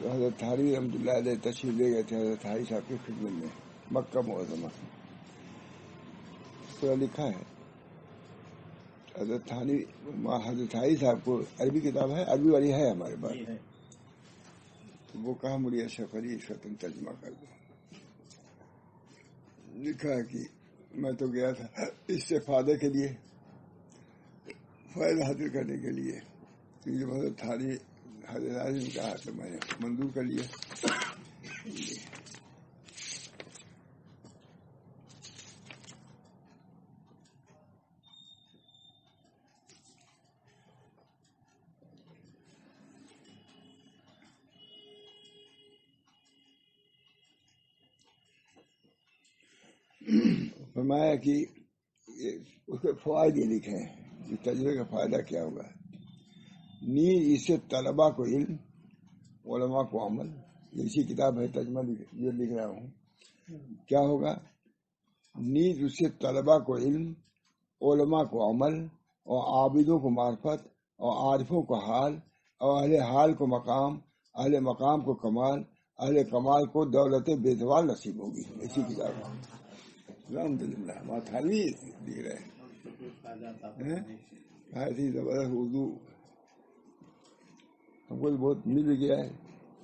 تو حضرت تھانوی رحمۃ اللہ علیہ تشریف لے گئے تھے حضرت تھانوی صاحب کی خدمت میں مکہ معظمہ. پورا لکھا ہے حضرت تھانوی صاحب کو. عربی کتاب ہے, عربی والی ہے ہمارے پاس. وہ کہا مجھے اشرف علی اس وقت ترجمہ کر دو. لکھا ہے کہ میں تو گیا تھا استفادے کے لیے, فائدہ حاصل کرنے کے لیے. جب حضرت تھانوی حضرت نے کہا تو میں نے منظور کر لیا. فرمایا کہ اس کے فوائد یہ لکھے ہیں کہ تجربے کا فائدہ کیا ہوگا. نیز اس سے طلبا کو علم, علماء کو عمل. اسی کتاب ہے ترجمہ جو لکھ رہا ہوں. کیا ہوگا؟ نیز اس سے طلبا کو علم, علماء کو عمل, اور عابدوں کو معرفت, اور عارفوں کو حال, اور اہل حال کو مقام, اہل مقام کو کمال, اہل کمال کو دولت بیزوال نصیب ہوگی. اسی کتاب ہے الحمد للہ. تھانوی لکھ رہے ہیں ایسی زبردست اردو ہم کو بہت مل گیا ہے.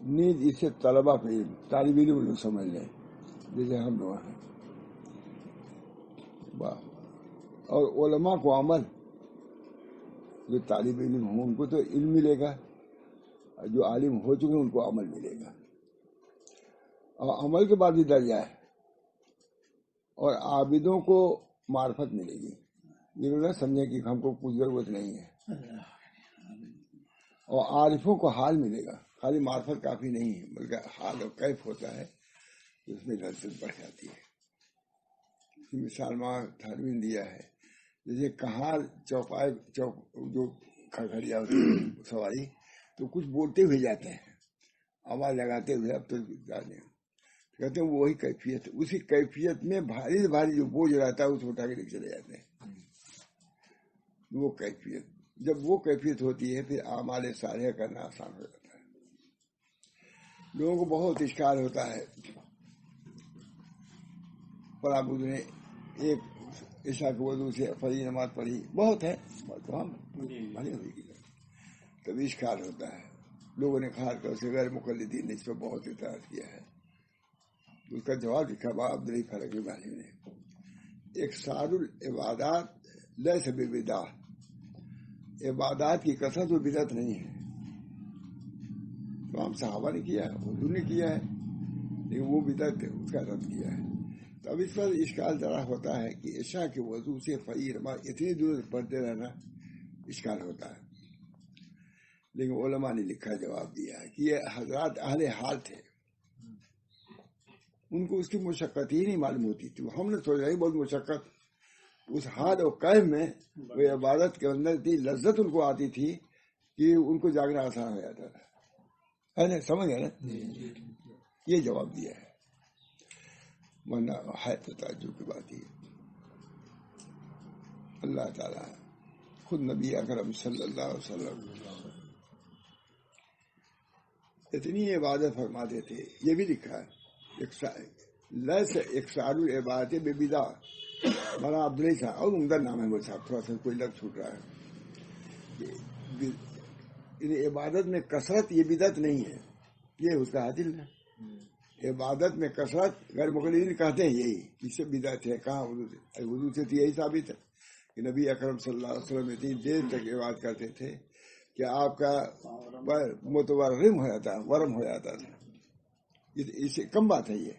نیز اس سے طلبا کو علم, طالب علم لوگ سمجھ لیں جیسے ہم لوگ ہیں. اور علماء کو عمل, جو طالب علم ہوں ان کو تو علم ملے گا, جو عالم ہو چکے ان کو عمل ملے گا. اور عمل کے بعد بھی درجہ ہے. اور عابدوں کو معرفت ملے گی. یہ نہ سمجھیں کہ ہم کو کچھ ضرورت نہیں ہے. اور عارفوں کو حال ملے گا. خالی معرفت کافی نہیں ہے بلکہ حال اور کیف ہوتا ہے, اس میں لذت بڑھ جاتی ہے. مثال ماں تھانوی نے دیا ہے جیسے کہاں چوپائے جو کھڑکھڑیا ہوتی ہے سواری تو کچھ بولتے ہوئے جاتے ہیں, آواز لگاتے ہوئے. اب تو کہتے ہیں وہی کیفیت, اسی کیفیت میں بھاری سے بھاری جو بوجھ رہتا ہے اس کو اٹھا کے لے چلے جاتے ہیں. وہ کیفیت, جب وہ کیفیت ہوتی ہے پھر اعمال صالحہ کرنا آسان ہو جاتا ہے. لوگوں کو بہت اشکال ہوتا ہے. پڑا بدھ نے ایک عشاء کے وضو سے فجر نماز پڑھی, بہت ہے بھلی ہوئی, تبھی اشکال ہوتا ہے. لوگوں نے خاص کر سے غیر مقلدین نے اس پہ بہت اعتراض کیا ہے. اس کا جواب لکھا بابا عبدالعلی فرقی والی نے, اکثار العبادات لیس ببدعہ, عبادات کی کثرت و بدعت نہیں ہے. تمام صحابہ نے کیا ہے, حضور نے کیا ہے, لیکن وہ بدعت اس کا رد کیا ہے. تو اب اس پر اشکال ذرا ہوتا ہے کہ عشاء کے وضو سے فجر نماز اتنی دور پڑھتے رہنا اشکال ہوتا ہے. لیکن علماء نے لکھا جواب دیا ہے کہ یہ حضرات اہل حال تھے, ان کو اس کی مشقت ہی نہیں معلوم ہوتی تھی. ہم نے سوچا ہی بہت مشقت, اس حال اور قیف میں وہ عبادت کے اندر اتنی لذت ان کو آتی تھی کہ ان کو جاگنا آسان ہو جاتا تھا. ہے نا, سمجھ گئے نا. یہ جواب دیا ہے, ورنہ ہے تو تعجب کی بات ہی. اللہ تعالیٰ خود نبی اکرم صلی اللہ علیہ وسلم اتنی عبادت فرماتے تھے. یہ بھی لکھا ہے لیس اکثار العبادت ببدعہ. مولانا عبدالعلی صاحب, اور عمدہ نام ہے وہ صاحب, تھوڑا سا کوئی لفظ چھوٹ رہا ہے. عبادت میں کثرت یہ بدعت نہیں ہے, یہ اس کا حاصل ہے. عبادت میں کثرت غیر مقلدین کہتے ہیں یہی, اس سے بدعت ہے. کہاں حضور سے تو یہی ثابت ہے کہ نبی اکرم صلی اللہ علیہ وسلم اتنی دیر تک عبادت کرتے تھے کہ آپ کا متورم ہو جاتا, ورم ہو جاتا تھا. اس سے کم بات ہے یہ.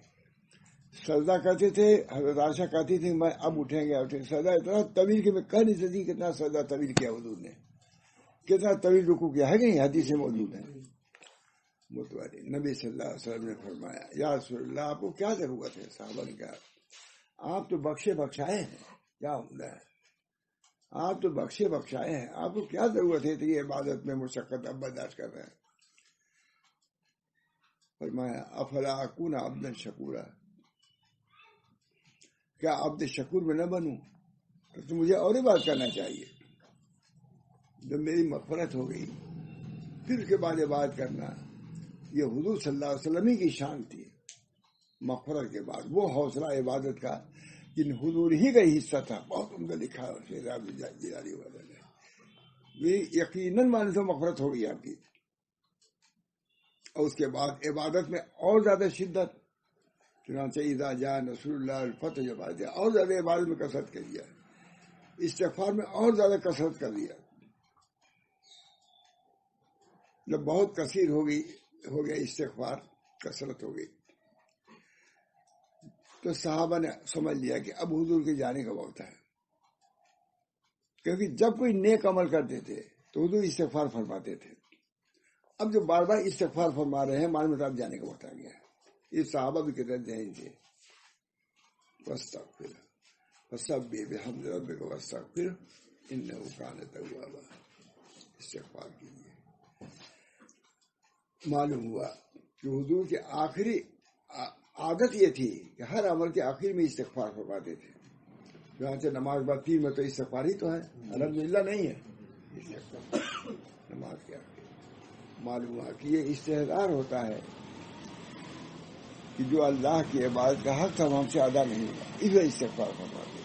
سجدہ کرتے تھے, حضرت عائشہ کہتی تھی میں اب اٹھیں گے. سجدہ اتنا طویل کہ میں کہہ نہیں سکتی کتنا سجدہ طویل کیا حضور نے, کتنا طویل رکوع کیا ہے. نہیں, حدیث میں موجود ہے. متواری نبی صلی اللہ علیہ وسلم نے فرمایا یا رسول اللہ آپ کو کیا ضرورت ہے. صحابہ نے کہا آپ تو بخشے بخشائے ہیں, کیا عمدہ ہے, آپ تو بخشے بخشائے ہیں, آپ کو کیا ضرورت ہے کہ عبادت میں مشقت اب برداشت کر رہے ہیں. فرمایا افلا اکون عبدا شکورا, کیا عبد شکور میں نہ بنوں. تو مجھے اور ہی بات کرنا چاہیے. جب میری مغفرت ہو گئی پھر اس کے بعد بات کرنا, یہ حضور صلی اللہ علیہ وسلم ہی کی شان تھی. مغفرت کے بعد وہ حوصلہ عبادت کا جن حضور ہی کا حصہ تھا. بہت عمدہ لکھا ہے جیلانی والے نے. یہ یقیناً مانے تو مغفرت ہوگی آپ کی. اور اس کے بعد عبادت میں اور زیادہ شدت. چنانچہ اذا جاء نصر اللہ الفتح جب آ جائے اور زیادہ عبادت میں کثرت کر دیا. استغفار میں اور زیادہ کثرت کر دیا. جب بہت کثیر ہو گیا استغفار، کثرت ہو گئی، تو صحابہ نے سمجھ لیا کہ اب حضور کے جانے کا وقت ہے. کیونکہ جب کوئی نیک عمل کرتے تھے تو حضور استغفار فرماتے تھے. اب جو بار بار استغفار فرما رہے ہیں معلوم ہے اب جانے کا وقت آ گیا ہے. یہ صحابہ بھی کتنے ذہین تھے. واستغفر فسبح بحمد ربک واستغفر انہ کان توابا. استغفار کیجیے. معلوم ہوا کہ حضور کے آخری عادت یہ تھی کہ ہر عمل کے آخر میں استغفار فرماتے تھے. چنانچہ نماز بعد 3 میں تو استغفار ہی تو ہے، الحمدللہ نہیں ہے استغفار نماز کے آخر. معلوم ہوا کہ یہ استحضار ہوتا ہے کہ جو اللہ کی عبادت کا حق تھا ہم سے ادا نہیں ہوا، اس لیے استغفار فرماتے.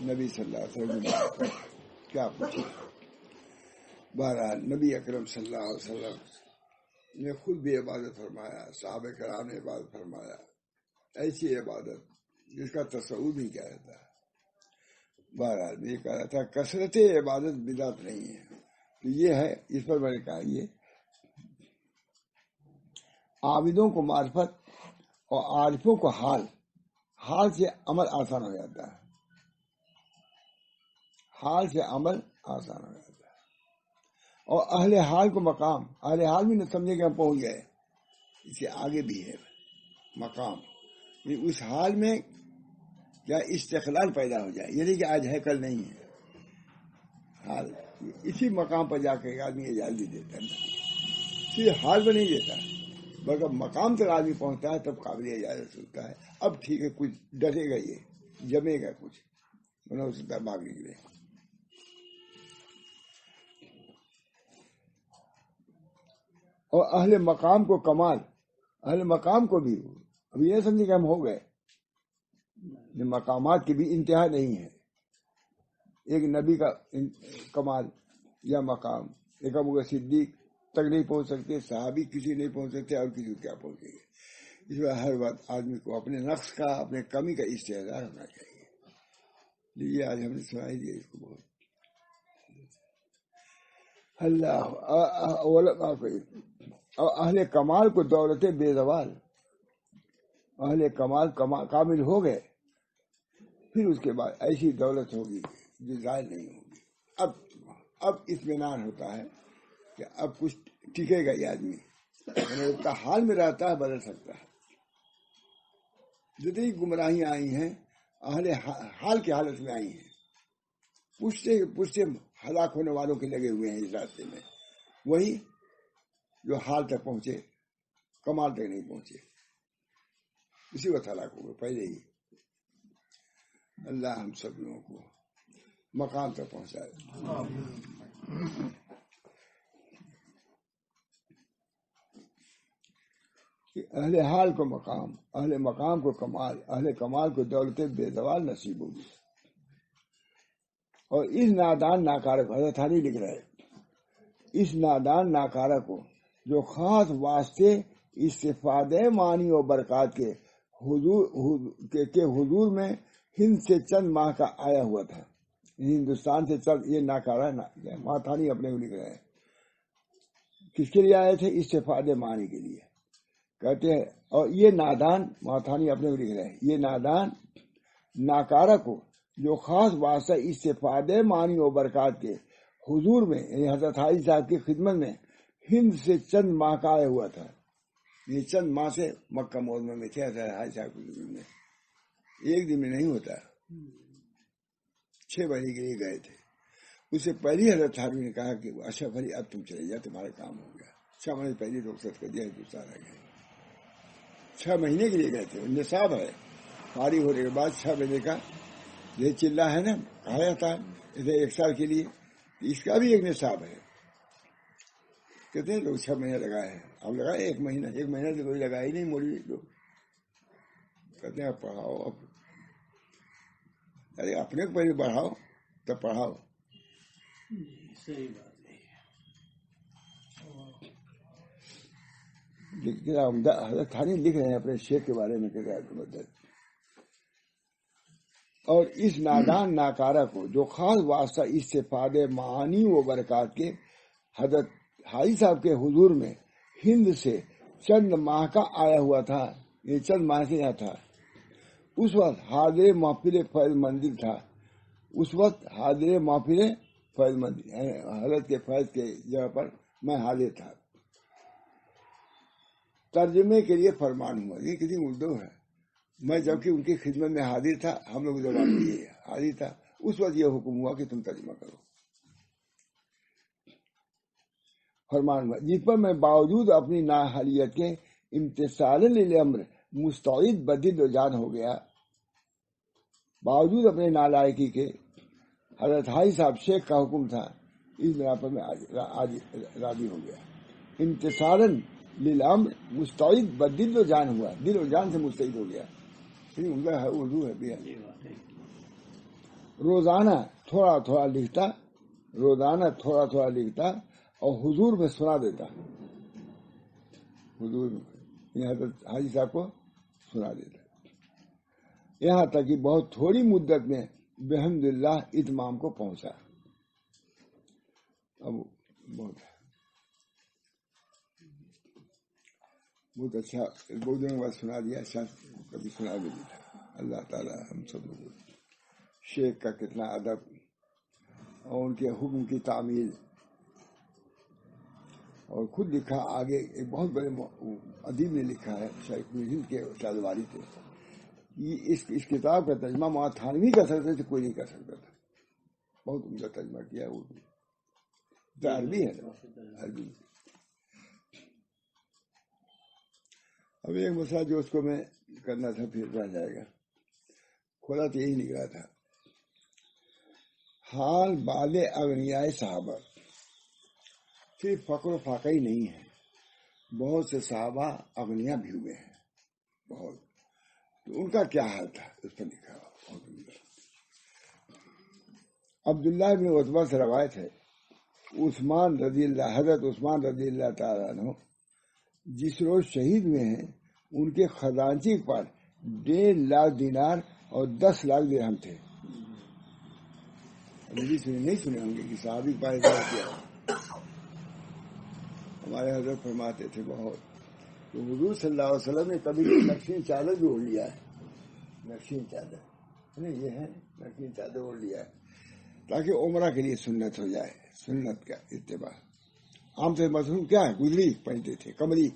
نبی صلی اللہ علیہ وسلم کیا پوچھے. بہرحال نبی اکرم صلی اللہ علیہ وسلم نے خود بھی عبادت فرمایا، صحابہ کرام نے عبادت فرمایا. ایسی عبادت جس کا تصور نہیں کیا جاتا. بہرحال یہ کہا تھا کثرت عبادت بدعت نہیں ہے. تو یہ ہے، اس پر میں نے کہا یہ عابدوں کو معرفت اور عارفوں کو حال سے عمل آسان ہو جاتا ہے. حال سے عمل آسان ہو جاتا ہے. اور اہل حال کو مقام، اہل حال بھی نہ سمجھے کہ ہم پہنچ گئے. اس کے آگے بھی ہے مقام. اس حال میں کیا استقلال پیدا ہو جائے، یعنی کہ آج ہے کل نہیں ہے. حال اسی مقام پر جا کے آدمی اجازت دیتا ہے. صرف حال میں نہیں دیتا بلکہ مقام تک آدمی پہنچتا ہے تب قابل اجازت ہوتا ہے. اب ٹھیک ہے کچھ ڈرے گا، یہ جمے گا، کچھ بنا ہو سکتا ہے بھاگ نکلے. اور اہل مقام کو کمال، اہل مقام کو بھی ابھی یہ سمجھے کہ ہم ہو گئے. مقامات کی بھی انتہا نہیں ہے. ایک نبی کا کمال یا مقام، ایک ابو بکر صدیق تک نہیں پہنچ سکتے، صحابی کسی نہیں پہنچ سکتے، اور کسی کو کیا پہنچے گے. اس لیے ہر وقت آدمی کو اپنے نقص کا، اپنے کمی کا استحضار ہونا چاہیے. یہ آج ہم نے سنائی دیا اس کو بہت. اللہ اور اہل کمال کو دولت بے زوال، اہل کمال کامل ہو گئے، پھر اس کے بعد ایسی دولت ہوگی جو ظاہر نہیں ہوگی. اب اطمینان ہوتا ہے کہ اب کچھ ٹکے گا. یہ آدمی حال میں رہتا ہے بدل سکتا ہے. جتنی گمراہیاں آئی ہیں اہل حال کی حالت میں آئی ہیں. پوچھتے ہلاک ہونے والوں کے لگے ہوئے ہیں اس راستے میں. وہی جو حال تک پہنچے، کمال تک نہیں پہنچے، اسی وقت ہلاک ہو گئے پہلے ہی. اللہ ہم سب لوگوں کو مقام تک پہنچائے. اہل حال کو مقام، اہل مقام کو کمال، اہل کمال کو دولت بے زوال نصیب ہوگی. اور اس نادان ناکارہ کو حضرت حالی لکھ رہے، اس نادان ناکارہ کو جو خاص واسطے استفادہ معنی و برکات کے حضور میں ہند سے چند ماہ کا آیا ہوا تھا. ہندوستان سے چند، یہ ناکارہ ماتھانی اپنے کو لکھ رہے ہیں. کس کے لیے آئے تھے؟ استفادہ معنی کے لیے کہتے ہیں. اور یہ نادان ماتھانی اپنے کو لکھ رہے ہیں، یہ نادان ناکارہ کو جو خاص واسطہ استفادہ معنی و برکات کے حضور میں، یعنی حضرت حاجی صاحب کی خدمت میں ہند سے چند ماہ کا آیا ہوا تھا. یہ چند ماہ سے مکہ معظمہ میں تھے حضرت حاجی صاحب کی خدمت میں. ایک دن میں نہیں ہوتا، 6 مہینے کے لیے گئے تھے. اس سے پہلی حضرت حاجی نے کہا کہ اشرف علی اب تم چلے جاؤ، تمہارا کام ہو گیا. 6 مہینے پہلے رخصت کر دیا، ہندوستان آ گئے. 6 مہینے کے لیے گئے تھے. نصاب ہے، فارغ ہونے کے بعد 6 مہینے کا یہ چلہ ہے نا، کہا جاتا ہے اسے 1 سال کے لیے. اس کا بھی ایک نصاب ہے. کہتے ہیں لوگ 6 مہینے لگائے ہیں، اب لگائے 1 مہینہ، 1 مہینہ سے کوئی لگا ہی نہیں مولوی لوگ، کہتے ہیں اب پڑھاؤ، اب ارے اپنے کو پہلے بڑھاؤ تب پڑھاؤ. صحیح بات ہے. حضرت تھانی لکھ رہے ہیں اپنے شیخ کے بارے میں کہ اور اس نادان ناکارہ کو جو خاص واسطہ استفادے معانی و برکات کے حضرت حاجی صاحب کے حضور میں ہند سے چند ماہ کا آیا ہوا تھا، یہ چند ماہ سے یہاں تھا. اس وقت حاضر محفل فیض مندر تھا، اس وقت حاضر محفل فیض مندر حضرت کے فیض کے جگہ پر میں حاضر تھا. ترجمے کے لیے فرمان ہوا، یہ کسی اردو ہے. میں جبکہ ان کی خدمت میں حاضر تھا، ہم لوگ جواب دیے حاضر تھا، اس وقت یہ حکم ہوا کہ تم ترجمہ کرو. فرمان ہوا جس پر میں باوجود اپنی نااہلیت کے امتثال للامر مستعد بدل و جان ہو گیا. باوجود اپنے نالائکی کے حضرت حاجی صاحب شیخ کا حکم تھا، اس بنا پر میں راضی ہو گیا. امتثالاً للامر مستعد بدل و جان ہوا، دل و جان سے مستعد ہو گیا. ان کا اردو ہے بھی. روزانہ تھوڑا تھوڑا لکھتا اور حضور میں سنا دیتا. حضور میں حضرت حاجی صاحب کو سنا دیتا، یہاں تک کہ بہت تھوڑی مدت میں بحمداللہ اتمام کو پہنچا. اب بہت اچھا، بہت دنوں بعد سنا دیا، شاید کبھی سنا بھی نہیں تھا. اللہ تعالیٰ ہم سب لوگوں شیخ کا کتنا ادب اور ان کے حکم کی تعمیل. اور خود لکھا آگے ایک بہت بڑے ادیب نے لکھا ہے، شیخ ہند کے شاہدواری تھے. اس کتاب کا ترجمہ مولانا تھانوی کر سکتے تھے، کوئی نہیں کر سکتا تھا. بہت عمدہ ترجمہ کیا اردو، عربی ہے عربی. اب ایک مسئلہ جو اس کو میں کرنا تھا پھر رہ جائے گا، کھولا تو یہی نکلا تھا. حال بعد اغنیائے صحابہ صرف فقر و فاقہ ہی نہیں ہے، بہت سے صحابہ اغنیا بھی ہوئے ہیں بہت. تو ان کا کیا حال تھا اس پر لکھا. عبداللہ بن عتبہ سے روایت ہے، حضرت عثمان رضی اللہ تعالیٰ عنہ جس روز شہید ہوئے ہیں ان کے خزانچی پر 1.5 لاکھ دینار اور 10 لاکھ درہم تھے. نہیں سنے ہوں گے کہ صحابی پائے کیا. ہمارے حضرت فرماتے تھے بہت، تو حضور صلی اللہ علیہ وسلم نے کبھی نقشین چادر بھی اوڑھ لیا ہے. نقشین چادر یہ ہے، نقشین چادر اوڑھ لیا ہے تاکہ عمرہ کے لیے سنت ہو جائے، سنت کا اتباع. عام سے مضمون کیا ہے، گزری پہنتے تھے، کمری.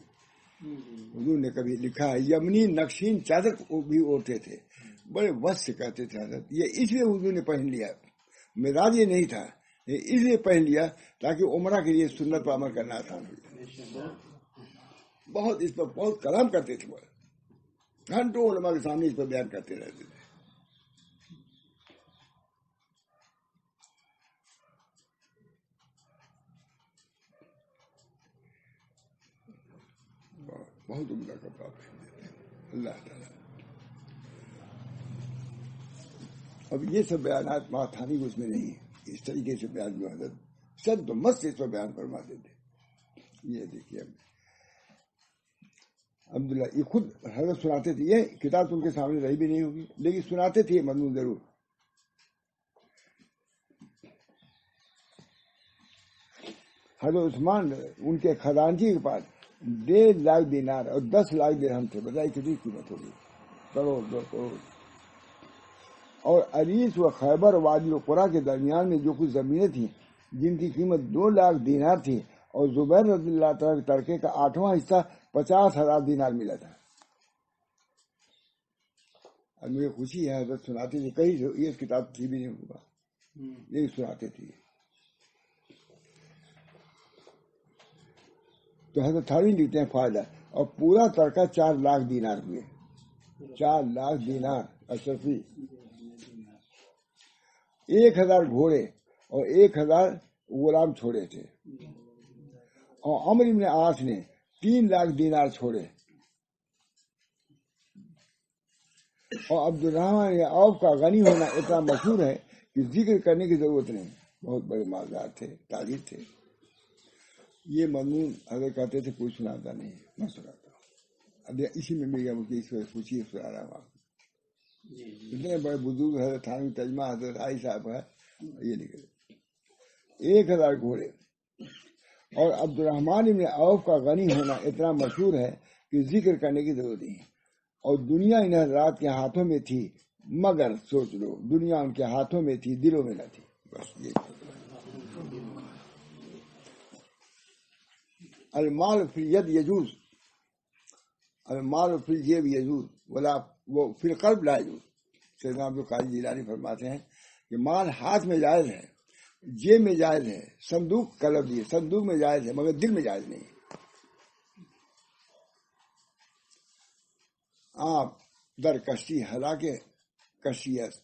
حضور نے کبھی لکھا ہے یمنی نقشین چادر بھی اوڑھتے تھے، بڑے وقت سے کہتے تھے حضرت. یہ اس لیے حضور نے پہن لیا، مزاج یہ نہیں تھا، اس لیے پہن لیا تاکہ عمرہ کے لیے سنت پر عمل کرنا آسان ہو جائے. بہت اس پر بہت کلام کرتے تھے، گھنٹوں علماء کے سامنے اس پر بیان کرتے رہتے تھے. بہت عمدہ کپڑا پہنتے تھے اللہ تعالیٰ. اب یہ سب بیانات ماتھانی اس میں نہیں ہے، اس طریقے سے بیان جو حضرت سب تو مست اس پر بیان فرماتے تھے. یہ دیکھیے عبداللہ یہ خود حضرت سناتے تھے، یہ کتاب تم کے سامنے رہی بھی نہیں ہوگی لیکن سناتے تھے مضمون ضرور. حضرت عثمان ان کے خزانچی کے پاس 1.5 لاکھ دینار اور 10 لاکھ درہم تھے. بتائیے کتنی قیمت ہوگی، کروڑ 2 کروڑ. اور عریس و خیبر وادی و قرا کے درمیان میں جو کچھ زمینیں تھیں جن کی قیمت 2 لاکھ دینار تھی، اور زبیر رضی اللہ تعالیٰ کے ترکے کا 8واں حصہ 50,000 دینار ملا تھا. اب مجھے خوشی ہے حضرت سناتے تھے، کئی یہ کتاب تھی بھی نہیں ہوگا، یہی سناتے تھے. تو حضرت تھاوی لکھتے ہیں فائدہ، اور پورا ترکہ 4 لاکھ دینار ہوئے. 4 لاکھ دینار اشرفی. 1000 گھوڑے اور 1000 غلام چھوڑے تھے. اور عمرو بن عاص نے 3 لاکھ دینار چھوڑے، اور عبد الرحمن بن عوف کا غنی ہونا اتنا مشہور ہے کہ ذکر کرنے کی ضرورت نہیں، بہت بڑے مالدار تھے، تاجر تھے۔ یہ مضمون اگر کہتے تھے کوئی سناتا نہیں، میں سناتا ہوں، اب اسی میں مل گیا مجھے، اس وقت پوچھیے سنا رہا ہوں آپ کو۔ اتنے بڑے بزرگ حضرت تھانوی ترجمہ حضرت عائی صاحب ہے، یہ نکلے 1000 گھوڑے، اور عبد الرحمن بن عوف کا غنی ہونا اتنا مشہور ہے کہ ذکر کرنے کی ضرورت نہیں، اور دنیا ان حضرات کے ہاتھوں میں تھی، مگر سوچ لو دنیا ان کے ہاتھوں میں تھی، دلوں میں نہ تھی، بس یہ۔ المال فی الید یجوز، المال فی الجیب یجوز ولا وہ فی القلب لا یجوز۔ سیدنا عبد القادر جیلانی فرماتے ہیں کہ مال ہاتھ میں جائز ہے، جیب میں جائز ہے، صندوق کا لفظ یہ، صندوق میں جائز ہے مگر دل میں جائز نہیں۔ آپ در کشتی ہلاکے کشتی است،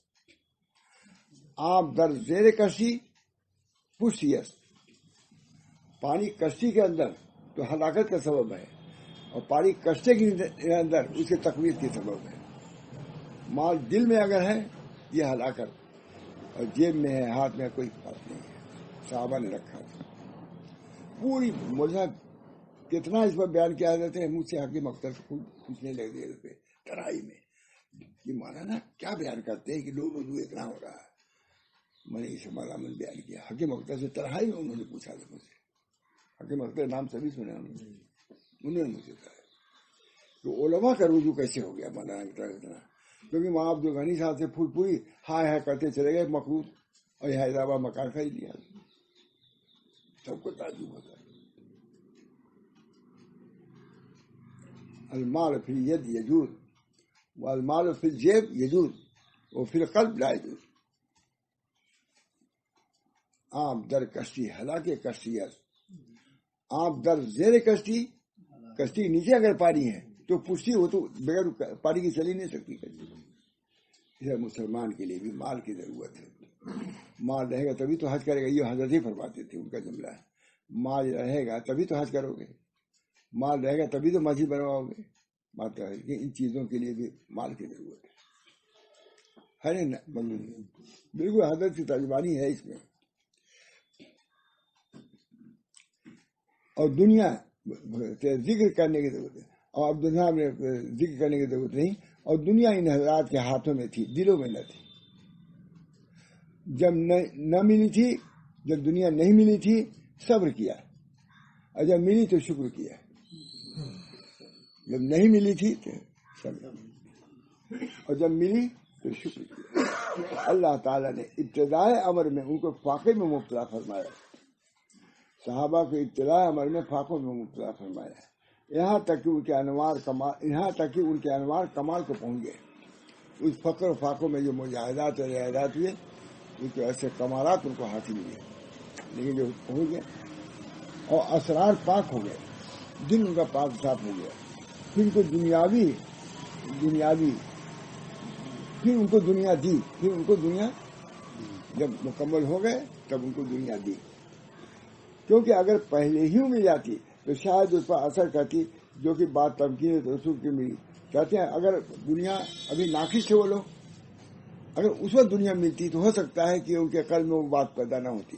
آپ در زیر کشتی پشتی است۔ پانی کشتی کے اندر تو ہلاکت کا سبب ہے، اور پانی کشتی کے اندر اس کے تقویت کی سبب ہے۔ مال دل میں اگر ہے یہ ہلاکت، اور جیب میں ہے، ہاتھ میں کوئی بات نہیں ہے۔ صحابہ نے رکھا تھا پوری مذہب، کتنا اس پر بیان کیا جاتا ہے، مجھ سے حکیم اختر سے پوچھنے لگے پہ ترائی میں، یہ مولانا کیا بیان کرتے ہیں کہ لوگ اردو اتنا ہو رہا ہے۔ میں نے اسے مضامن بیان کیا حکیم اختر سے، ترائی میں انہوں نے پوچھا تھا مجھ سے، حکیم اختر نام سبھی سنے انہوں نے مجھے کہا کہ علماء کا رجوع کیسے ہو گیا مولانا کی طرح اتنا، کیونکہ وہاں عبد الغنی صاحب سے پوری ہائے ہائے کرتے چلے گئے مقروض، اور یہ حیدرآباد مکان خرید لیا، سب کو تعجب ہوتا ہے۔ المال فی الید یجوز والمال فی الجیب یجوز وفی القلب لا یجوز۔ آپ در کشتی ہلاکے کشتی است، آپ در زیر کشتی، کشتی نیچے اگر پانی ہے تو پشتی ہو تو بغیر پانی کی چل ہی نہیں سکتی کشتی۔ اسے مسلمان کے لیے بھی مال کی ضرورت ہے، مال رہے گا تبھی تو حج کرے گا، یہ حضرت ہی فرماتے تھے، ان کا جملہ ہے، مال رہے گا تبھی تو حج کرو گے، مال رہے گا تبھی تو مسجد بنواؤ گے۔ بات ہے کہ ان چیزوں کے لیے بھی مال کی ضرورت ہے نا، بالکل حضرت کی ترجمانی ہے اس میں۔ اور دنیا ذکر کرنے کی ضرورت ہے، اور عبداللہ میں ذکر کرنے کی ضرورت نہیں، اور دنیا ان حضرات کے ہاتھوں میں تھی، دلوں میں نہ تھی۔ جب نہ ملی تھی، جب دنیا نہیں ملی تھی صبر کیا، اور جب ملی تو شکر کیا، جب نہیں ملی تھی تو صبر، اور جب ملی تو شکر کیا۔ اللہ تعالیٰ نے ابتدائے امر میں ان کو فاقے میں مبتلا فرمایا، صحابہ کو ابتدائے امر میں فاقوں میں مبتلا فرمایا، یہاں تک کہ ان کے انوار کمال کو پہنچ گئے۔ اس فقر و فاقوں میں جو مجاہدات اور رعایدات ہوئے، ان کے ایسے کمالات ان کو حاصل ہوئے، لیکن جو پہنچ گئے اور اسرار پاک ہو گئے، دل ان کا پاک صاف ہو گیا، پھر ان کو دنیاوی پھر ان کو دنیا دی، پھر ان کو دنیا جب مکمل ہو گئے تب ان کو دنیا دی، کیونکہ اگر پہلے ہی مل جاتی تو شاید اس پر اثر کرتی، جو کہ بات تمکین رسول کی ملی۔ کہتے ہیں اگر دنیا ابھی ناقص تھے وہ لوگ، اگر اس وقت دنیا ملتی تو ہو سکتا ہے کہ ان کے قلب میں وہ بات پیدا نہ ہوتی،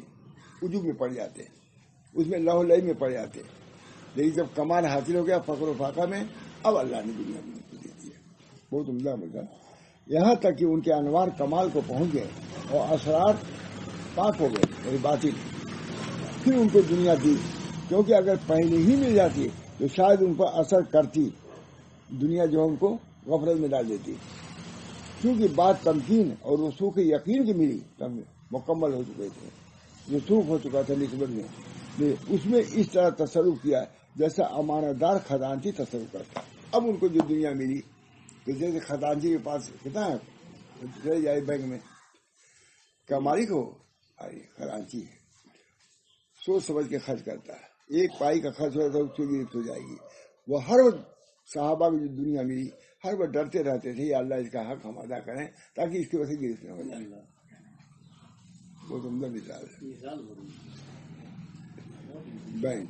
عجوب میں پڑ جاتے، اس میں لہو لہی میں پڑ جاتے، لیکن جب کمال حاصل ہو گیا فقر و فاقہ میں، اب اللہ نے دنیا میں دے دی ہے۔ بہت عمدہ مزہ، یہاں تک کہ ان کے انوار کمال کو پہنچ گئے اور اسرار پاک ہو گئے، یعنی باطل، پھر ان کو دنیا دی، کیونکہ اگر پہلے ہی مل جاتی تو شاید ان پر اثر کرتی، دنیا جو ان کو غفلت میں ڈال دیتی، کیونکہ بات تمکین اور رسوخ یقین کی ملی، تب مکمل ہو چکے تھے، رسوخ ہو چکا تھا نسبت میں، اس میں اس طرح تصرف کیا جیسا امانت دار خزانچی تصرف کرتا۔ اب ان کو جو دنیا ملی تو جیسے خزانچی کے پاس کتنا ہے چلے جائے بینک میں، کیا مالک ہو، خزانچی ہے، سوچ سمجھ کے خرچ کرتا ہے، ایک پائی کا خرچ ہوتا ہے اس کی گرفت ہو جائے گی۔ وہ ہر وقت صحابہ کو جو دنیا ملی ہر وقت ڈرتے رہتے تھے، یا اللہ اس کا حق ہم ادا کریں تاکہ اس کی وجہ سے گرفت نہ ہو جائے۔ بہت عمدہ مثال ہے۔ بینک